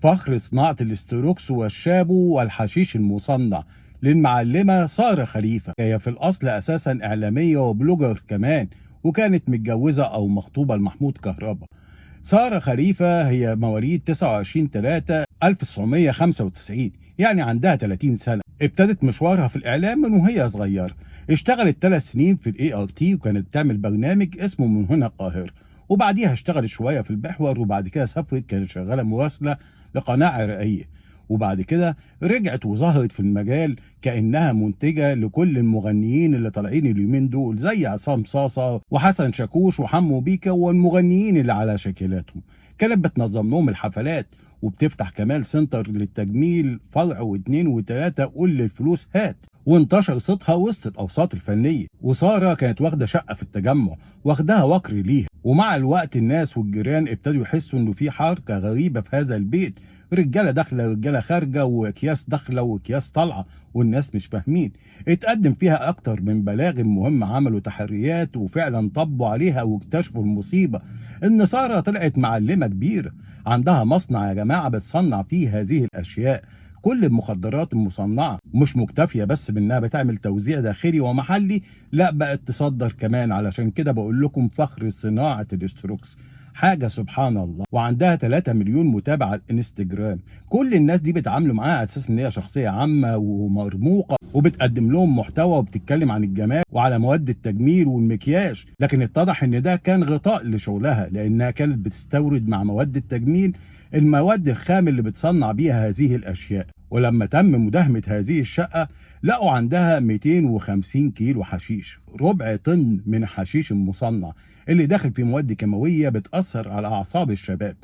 فخر صناعة الاستروكس والشابو والحشيش المصنع للمعلمة سارة خليفة. هي في الأصل أساسا إعلامية وبلوجر كمان، وكانت متجوزة أو مخطوبة لمحمود كهربا. سارة خليفة هي مواليد 29/3/1995، يعني عندها 30 سنة. ابتدت مشوارها في الإعلام من وهي صغيرة. اشتغلت 3 سنين في الاي ار تي، وكانت بتعمل برنامج اسمه من هنا القاهرة. وبعديها اشتغلت شوية في المحور، وبعد كده سافرت، كانت شغالة مراسلة لقناة عراقية. وبعد كده رجعت وظهرت في المجال كأنها منتجة لكل المغنيين اللي طالعين اليومين دول، زي عصام صاصة وحسن شاكوش وحمو بيكا والمغنيين اللي على شكلاتهم. كانت بتنظم لهم الحفلات، وبتفتح كمان سنتر للتجميل فرع واتنين وتلاتة، قول الفلوس هات. وانتشر صوتها وسط الأوساط الفنية. وسارة كانت واخدة شقة في التجمع، واخدها وكر ليها. ومع الوقت الناس والجيران ابتدوا يحسوا انه في حركة غريبة في هذا البيت، رجاله داخله رجاله خارجه، واكياس داخله واكياس طالعه، والناس مش فاهمين. اتقدم فيها اكتر من بلاغ مهم، عملوا تحريات وفعلا طبوا عليها، واكتشفوا المصيبه ان ساره طلعت معلمه كبيره، عندها مصنع يا جماعه بتصنع فيه هذه الاشياء. كل المخدرات المصنعه مش مكتفيه بس بانها بتعمل توزيع داخلي ومحلي، لا بقت تصدر كمان. علشان كده بقول لكم فخر صناعه الاستروكس، حاجه سبحان الله. وعندها 3 مليون متابع على الانستجرام. كل الناس دي بيتعاملوا معاها على اساس ان هي شخصيه عامه ومرموقه، وبتقدم لهم محتوى وبتتكلم عن الجمال وعلى مواد التجميل والمكياج. لكن اتضح ان ده كان غطاء لشغلها، لانها كانت بتستورد مع مواد التجميل المواد الخام اللي بتصنع بيها هذه الاشياء. ولما تم مداهمه هذه الشقه، لقوا عندها 250 كيلو حشيش، ربع طن من الحشيش المصنع اللي داخل في مواد كيماويه بتاثر على اعصاب الشباب.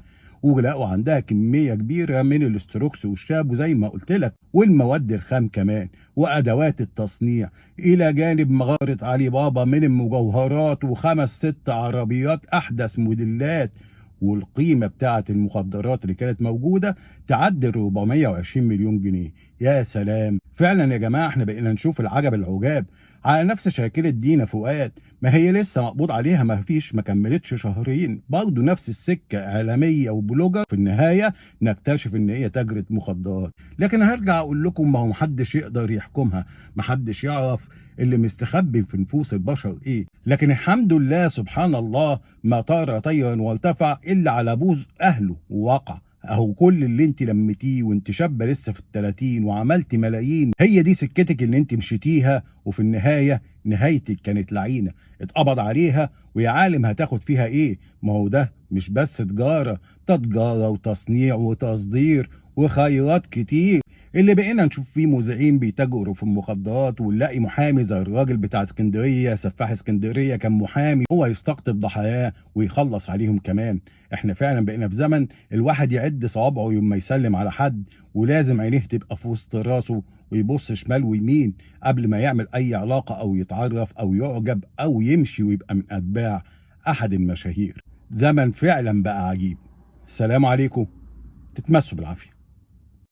ولقوا عندها كميه كبيره من الاستروكس والشاب زي ما قلت لك، والمواد الخام كمان، وادوات التصنيع، الى جانب مغاره علي بابا من المجوهرات، وخمس ست عربيات احدث موديلات. والقيمه بتاعه المخدرات اللي كانت موجوده تعدي 420 مليون جنيه. يا سلام، فعلا يا جماعه احنا بقينا نشوف العجب العجاب. على نفس شاكله دينا فؤاد، ما هي لسه مقبوض عليها، ما كملتش شهرين، برضه نفس السكه، اعلاميه وبلوجر. في النهايه نكتشف ان هي تاجره مخدرات. لكن هرجع اقول لكم، ما هو محدش يقدر يحكمها، محدش يعرف اللي مستخبي في نفوس البشر ايه. لكن الحمد لله سبحان الله، ما طار طيرا وارتفع الا على بوز اهله ووقع. اهو كل اللي انت لمتيه وانت شابه لسه في ال30 وعملتي ملايين، هي دي سكتك اللي انت مشيتيها، وفي النهايه نهايتك كانت لعينه. اتقبض عليها، ويا عالم هتاخد فيها ايه. ما هو ده مش بس تجاره، ده تجاره وتصنيع وتصدير وخيرات كتير. اللي بقينا نشوف فيه مذيعين بيتاجروا في المخدرات، ونلاقي محامي زي الراجل بتاع اسكندريه، سفاح اسكندريه، كان محامي هو يستقطب ضحاياه ويخلص عليهم كمان. احنا فعلا بقينا في زمن الواحد يعد صوابعه يوم ما يسلم على حد، ولازم عينيه تبقى في وسط راسه، ويبص شمال ويمين قبل ما يعمل اي علاقه او يتعرف او يعجب او يمشي ويبقى من اتباع احد المشاهير. زمن فعلا بقى عجيب. السلام عليكم، تتمسوا بالعافيه.